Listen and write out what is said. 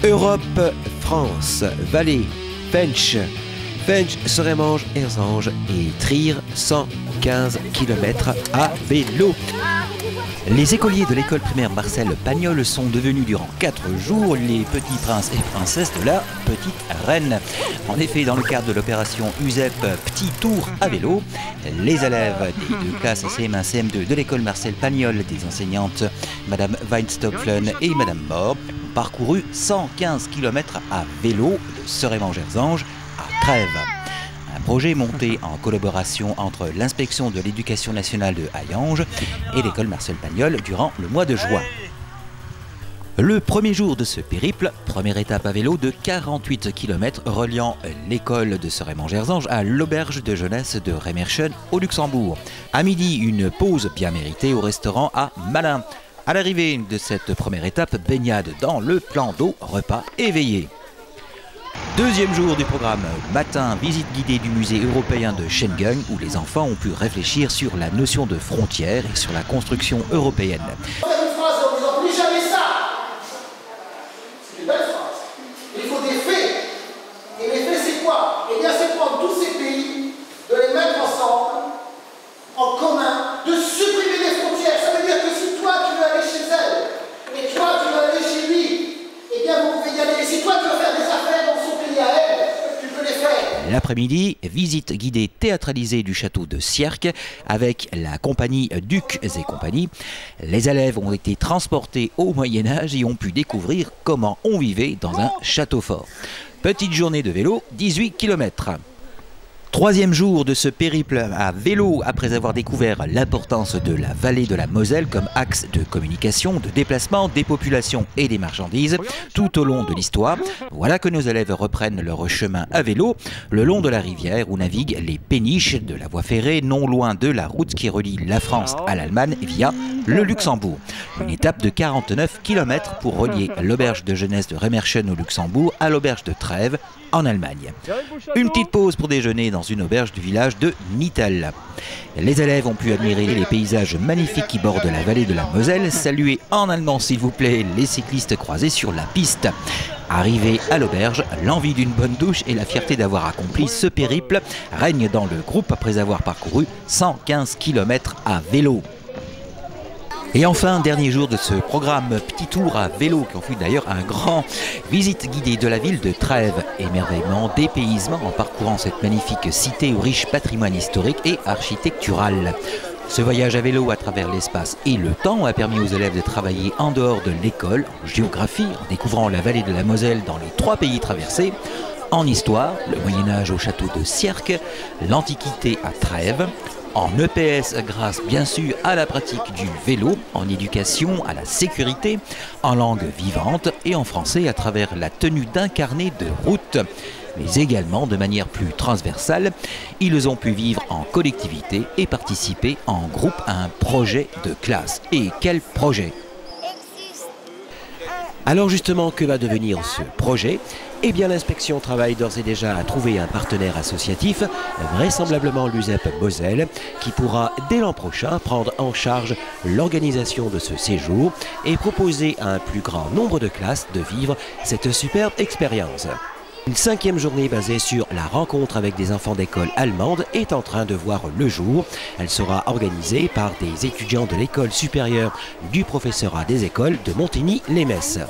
Europe, France, Valais, Fench, Serémange, Erzange et Trier, 115 km à vélo. Les écoliers de l'école primaire Marcel Pagnol sont devenus durant 4 jours les petits princes et princesses de la petite reine. En effet, dans le cadre de l'opération USEP Petit Tour à vélo, les élèves des deux classes CM1, CM2 de l'école Marcel Pagnol, des enseignantes Madame Weinstopflen et Madame Mohr, ont parcouru 115 km à vélo de Serémange-Erzange à Trèves. Un projet monté en collaboration entre l'inspection de l'éducation nationale de Hayange et l'école Marcel Pagnol durant le mois de juin. Le premier jour de ce périple, première étape à vélo de 48 km reliant l'école de Serémange-Erzange à l'auberge de jeunesse de Remerschen au Luxembourg. À midi, une pause bien méritée au restaurant à Malin. À l'arrivée de cette première étape, baignade dans le plan d'eau, repas éveillé. Deuxième jour du programme, matin, visite guidée du musée européen de Schengen où les enfants ont pu réfléchir sur la notion de frontière et sur la construction européenne. Une phrase en disant plus jamais ça. C'est une belle phrase. Il faut des faits. Et les faits c'est quoi? Eh bien c'est prendre tous ces pays, de les mettre ensemble, en commun, de supprimer les frontières. Ça veut dire que si toi tu veux aller chez elle, et toi tu veux aller chez lui, eh bien vous pouvez y aller. Et si toi tu veux faire des affaires dans son pays à elle, tu peux les faire. L'après-midi, visite guidée théâtralisée du château de Sierck avec la compagnie Ducs et compagnie. Les élèves ont été transportés au Moyen-Âge et ont pu découvrir comment on vivait dans un château fort. Petite journée de vélo, 18 km. Troisième jour de ce périple à vélo après avoir découvert l'importance de la vallée de la Moselle comme axe de communication, de déplacement des populations et des marchandises tout au long de l'histoire. Voilà que nos élèves reprennent leur chemin à vélo le long de la rivière où naviguent les péniches de la voie ferrée non loin de la route qui relie la France à l'Allemagne via le Luxembourg. Une étape de 49 km pour relier l'auberge de jeunesse de Remerschen au Luxembourg à l'auberge de Trèves en Allemagne. Une petite pause pour déjeuner dans une auberge du village de Nittel. Les élèves ont pu admirer les paysages magnifiques qui bordent la vallée de la Moselle, saluer en allemand s'il vous plaît les cyclistes croisés sur la piste. Arrivé à l'auberge, l'envie d'une bonne douche et la fierté d'avoir accompli ce périple règnent dans le groupe après avoir parcouru 115 km à vélo. Et enfin, dernier jour de ce programme Petit Tour à vélo, qui en fut d'ailleurs un grand visite guidée de la ville de Trèves. Émerveillement, dépaysement en parcourant cette magnifique cité au riche patrimoine historique et architectural. Ce voyage à vélo à travers l'espace et le temps a permis aux élèves de travailler en dehors de l'école, en géographie, en découvrant la vallée de la Moselle dans les 3 pays traversés, en histoire, le Moyen-Âge au château de Sierck, l'Antiquité à Trèves, en EPS grâce bien sûr à la pratique du vélo, en éducation à la sécurité, en langue vivante et en français à travers la tenue d'un carnet de route. Mais également de manière plus transversale, ils ont pu vivre en collectivité et participer en groupe à un projet de classe. Et quel projet ? Alors justement, que va devenir ce projet ? Eh bien, l'inspection travaille d'ores et déjà à trouver un partenaire associatif, vraisemblablement l'USEP Moselle, qui pourra dès l'an prochain prendre en charge l'organisation de ce séjour et proposer à un plus grand nombre de classes de vivre cette superbe expérience. Une 5e journée basée sur la rencontre avec des enfants d'école allemande est en train de voir le jour. Elle sera organisée par des étudiants de l'école supérieure du professorat des écoles de Montigny-lès-Metz.